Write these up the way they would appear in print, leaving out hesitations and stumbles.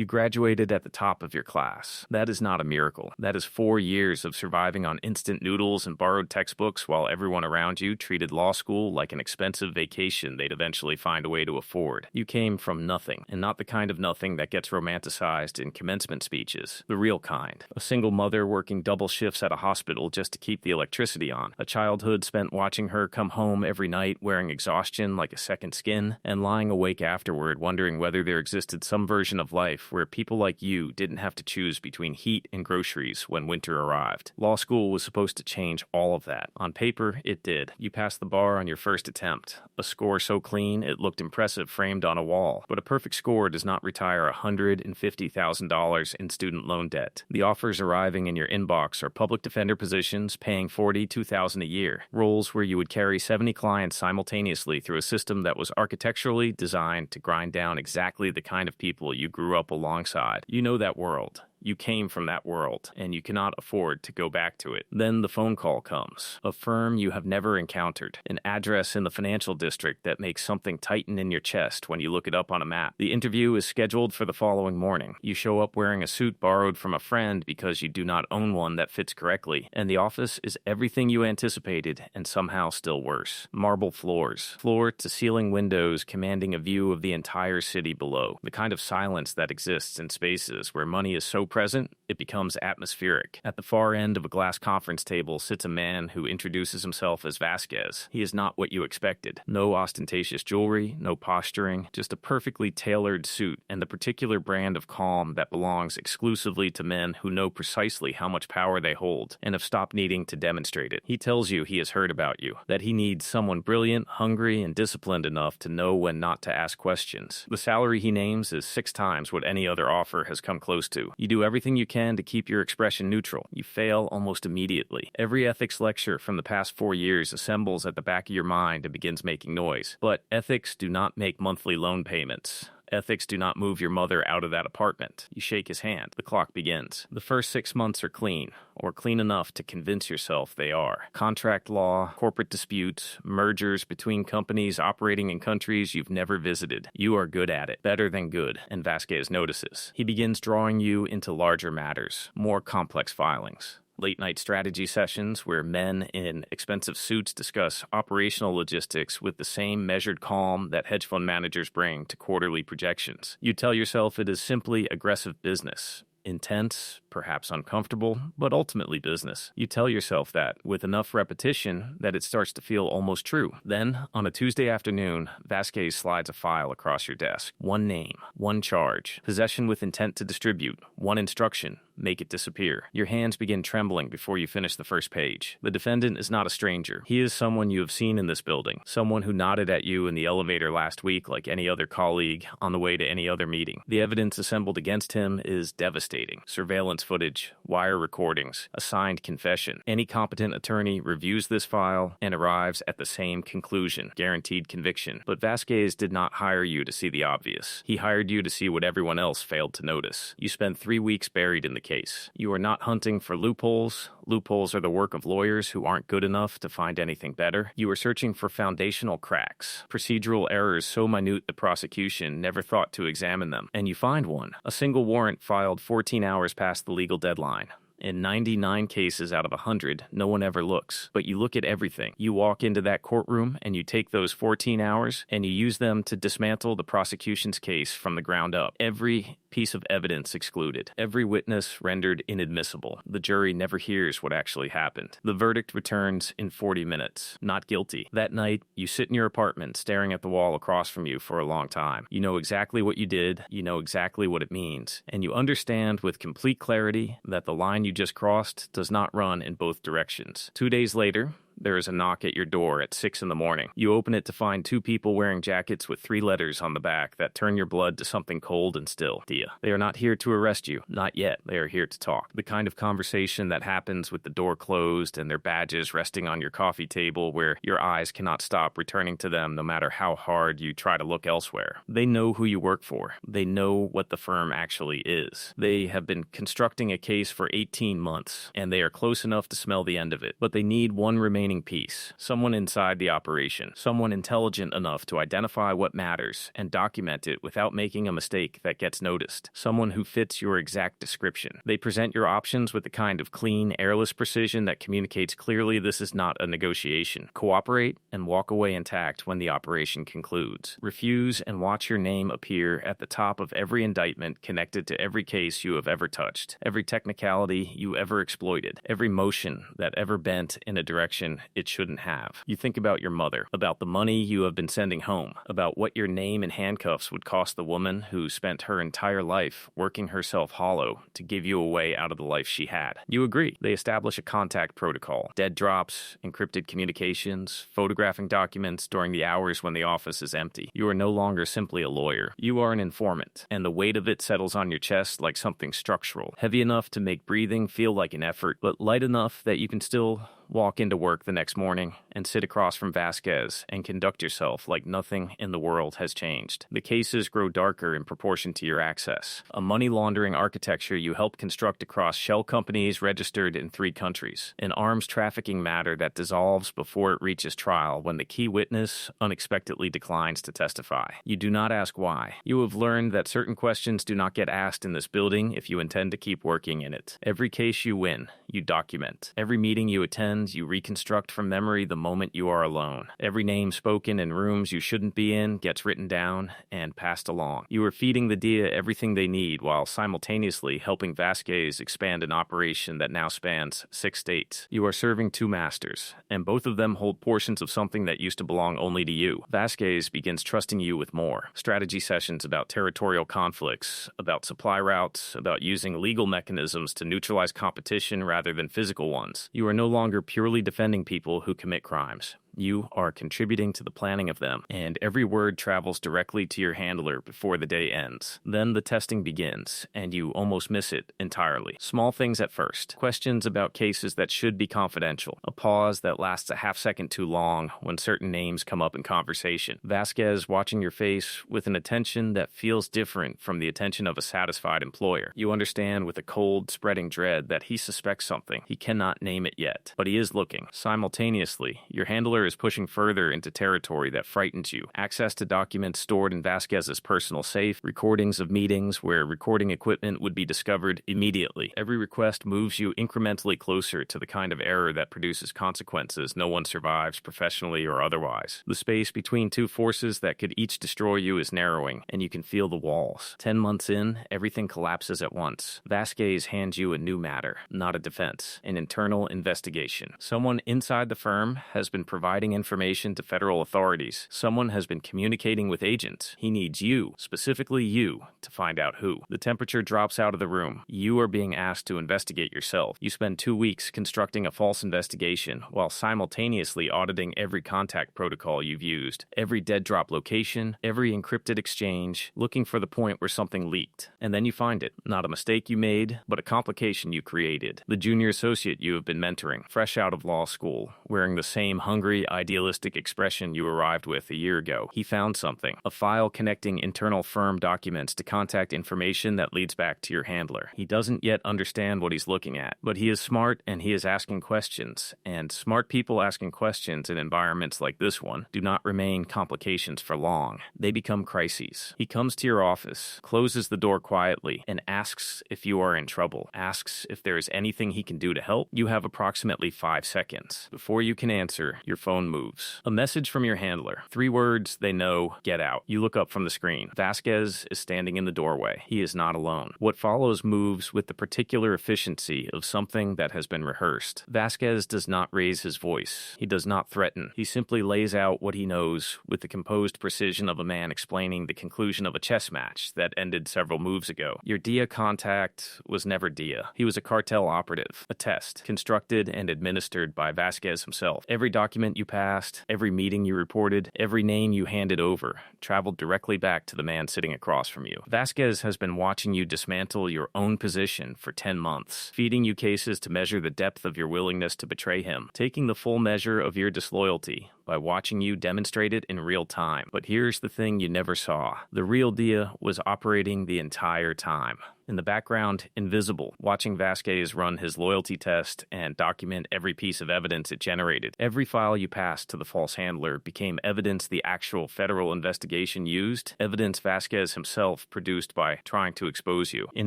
You graduated at the top of your class. That is not a miracle. That is 4 years of surviving on instant noodles and borrowed textbooks while everyone around you treated law school like an expensive vacation they'd eventually find a way to afford. You came from nothing, and not the kind of nothing that gets romanticized in commencement speeches. The real kind. A single mother working double shifts at a hospital just to keep the electricity on. A childhood spent watching her come home every night wearing exhaustion like a second skin, and lying awake afterward wondering whether there existed some version of life where people like you didn't have to choose between heat and groceries when winter arrived. Law school was supposed to change all of that. On paper, it did. You passed the bar on your first attempt. A score so clean it looked impressive framed on a wall. But a perfect score does not retire $150,000 in student loan debt. The offers arriving in your inbox are public defender positions paying $42,000 a year. Roles where you would carry 70 clients simultaneously through a system that was architecturally designed to grind down exactly the kind of people you grew up alongside. You know that world. You came from that world, and you cannot afford to go back to it. Then the phone call comes. A firm you have never encountered. An address in the financial district that makes something tighten in your chest when you look it up on a map. The interview is scheduled for the following morning. You show up wearing a suit borrowed from a friend because you do not own one that fits correctly, and the office is everything you anticipated and somehow still worse. Marble floors. Floor-to-ceiling windows commanding a view of the entire city below. The kind of silence that exists in spaces where money is so present, it becomes atmospheric. At the far end of a glass conference table sits a man who introduces himself as Vasquez. He is not what you expected. No ostentatious jewelry, no posturing, just a perfectly tailored suit and the particular brand of calm that belongs exclusively to men who know precisely how much power they hold and have stopped needing to demonstrate it. He tells you he has heard about you, that he needs someone brilliant, hungry, and disciplined enough to know when not to ask questions. The salary he names is 6 times what any other offer has come close to. You do everything you can to keep your expression neutral. You fail almost immediately. Every ethics lecture from the past 4 years assembles at the back of your mind and begins making noise. But ethics do not make monthly loan payments. Ethics do not move your mother out of that apartment. You shake his hand. The clock begins. The first 6 months are clean, or clean enough to convince yourself they are. Contract law, corporate disputes, mergers between companies operating in countries you've never visited. You are good at it. Better than good, and Vasquez notices. He begins drawing you into larger matters, more complex filings. Late-night strategy sessions where men in expensive suits discuss operational logistics with the same measured calm that hedge fund managers bring to quarterly projections. You tell yourself it is simply aggressive business. Intense, perhaps uncomfortable, but ultimately business. You tell yourself that, with enough repetition, that it starts to feel almost true. Then, on a Tuesday afternoon, Vasquez slides a file across your desk. One name, one charge, possession with intent to distribute, one instruction, make it disappear. Your hands begin trembling before you finish the first page. The defendant is not a stranger. He is someone you have seen in this building, someone who nodded at you in the elevator last week like any other colleague on the way to any other meeting. The evidence assembled against him is devastating. Surveillance footage, wire recordings, a signed confession. Any competent attorney reviews this file and arrives at the same conclusion, guaranteed conviction. But Vasquez did not hire you to see the obvious. He hired you to see what everyone else failed to notice. You spent 3 weeks buried in the case. You are not hunting for loopholes. Loopholes are the work of lawyers who aren't good enough to find anything better. You are searching for foundational cracks, procedural errors so minute the prosecution never thought to examine them. And you find one. A single warrant filed 14 hours past the legal deadline. In 99 cases out of 100, no one ever looks. But you look at everything. You walk into that courtroom and you take those 14 hours and you use them to dismantle the prosecution's case from the ground up. Every piece of evidence excluded. Every witness rendered inadmissible. The jury never hears what actually happened. The verdict returns in 40 minutes. Not guilty. That night, you sit in your apartment staring at the wall across from you for a long time. You know exactly what you did. You know exactly what it means. And you understand with complete clarity that the line you just crossed does not run in both directions. 2 days later, there is a knock at your door at 6 a.m. You open it to find 2 people wearing jackets with 3 letters on the back that turn your blood to something cold and still. DEA. They are not here to arrest you. Not yet. They are here to talk. The kind of conversation that happens with the door closed and their badges resting on your coffee table where your eyes cannot stop returning to them no matter how hard you try to look elsewhere. They know who you work for. They know what the firm actually is. They have been constructing a case for 18 months, and they are close enough to smell the end of it. But they need one remaining remaining piece, someone inside the operation, someone intelligent enough to identify what matters and document it without making a mistake that gets noticed, someone who fits your exact description. They present your options with the kind of clean, airless precision that communicates clearly this is not a negotiation. Cooperate and walk away intact when the operation concludes. Refuse and watch your name appear at the top of every indictment connected to every case you have ever touched, every technicality you ever exploited, every motion that ever bent in a direction it shouldn't have. You think about your mother, about the money you have been sending home, about what your name in handcuffs would cost the woman who spent her entire life working herself hollow to give you a way out of the life she had. You agree. They establish a contact protocol, dead drops, encrypted communications, photographing documents during the hours when the office is empty. You are no longer simply a lawyer. You are an informant, and the weight of it settles on your chest like something structural, heavy enough to make breathing feel like an effort, but light enough that you can still walk into work the next morning and sit across from Vasquez and conduct yourself like nothing in the world has changed. The cases grow darker in proportion to your access. A money laundering architecture you helped construct across shell companies registered in 3 countries. An arms trafficking matter that dissolves before it reaches trial when the key witness unexpectedly declines to testify. You do not ask why. You have learned that certain questions do not get asked in this building if you intend to keep working in it. Every case you win, you document. Every meeting you attend, you reconstruct from memory the moment you are alone. Every name spoken in rooms you shouldn't be in gets written down and passed along. You are feeding the DEA everything they need while simultaneously helping Vasquez expand an operation that now spans 6 states. You are serving 2 masters, and both of them hold portions of something that used to belong only to you. Vasquez begins trusting you with more. Strategy sessions about territorial conflicts, about supply routes, about using legal mechanisms to neutralize competition rather than physical ones. You are no longer purely defending people who commit crimes. You are contributing to the planning of them, and every word travels directly to your handler before the day ends. Then the testing begins, and you almost miss it entirely. Small things at first. Questions about cases that should be confidential. A pause that lasts a half second too long when certain names come up in conversation. Vasquez watching your face with an attention that feels different from the attention of a satisfied employer. You understand with a cold, spreading dread that he suspects something. He cannot name it yet, but he is looking. Simultaneously, your handler is pushing further into territory that frightens you. Access to documents stored in Vasquez's personal safe, recordings of meetings where recording equipment would be discovered immediately. Every request moves you incrementally closer to the kind of error that produces consequences no one survives professionally or otherwise. The space between 2 forces that could each destroy you is narrowing, and you can feel the walls. 10 months in, everything collapses at once. Vasquez hands you a new matter, not a defense, an internal investigation. Someone inside the firm has been providing information to federal authorities. Someone has been communicating with agents. He needs you, specifically you, to find out who. The temperature drops out of the room. You are being asked to investigate yourself. You spend 2 weeks constructing a false investigation while simultaneously auditing every contact protocol you've used, every dead drop location, every encrypted exchange, looking for the point where something leaked. And then you find it. Not a mistake you made, but a complication you created. The junior associate you have been mentoring, fresh out of law school, wearing the same hungry, idealistic expression you arrived with a year ago. He found something. A file connecting internal firm documents to contact information that leads back to your handler. He doesn't yet understand what he's looking at, but he is smart and he is asking questions. And smart people asking questions in environments like this one do not remain complications for long. They become crises. He comes to your office, closes the door quietly, and asks if you are in trouble. Asks if there is anything he can do to help. You have approximately 5 seconds. Before you can answer, your phone moves. A message from your handler. 3 words they know, get out. You look up from the screen. Vasquez is standing in the doorway. He is not alone. What follows moves with the particular efficiency of something that has been rehearsed. Vasquez does not raise his voice. He does not threaten. He simply lays out what he knows with the composed precision of a man explaining the conclusion of a chess match that ended several moves ago. Your DEA contact was never DEA. He was a cartel operative, a test, constructed and administered by Vasquez himself. Every document you passed, every meeting you reported, every name you handed over, traveled directly back to the man sitting across from you. Vasquez has been watching you dismantle your own position for 10 months, feeding you cases to measure the depth of your willingness to betray him, taking the full measure of your disloyalty by watching you demonstrate it in real time. But here's the thing you never saw. The real DEA was operating the entire time. In the background, invisible, watching Vasquez run his loyalty test and document every piece of evidence it generated. Every file you passed to the false handler became evidence the actual federal investigation used, evidence Vasquez himself produced by trying to expose you. In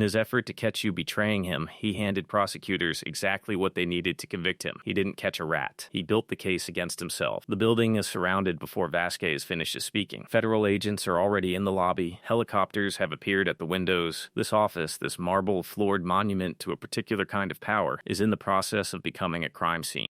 his effort to catch you betraying him, he handed prosecutors exactly what they needed to convict him. He didn't catch a rat. He built the case against himself. The building is surrounded before Vasquez finishes speaking. Federal agents are already in the lobby. Helicopters have appeared at the windows. This office, this marble-floored monument to a particular kind of power, is in the process of becoming a crime scene.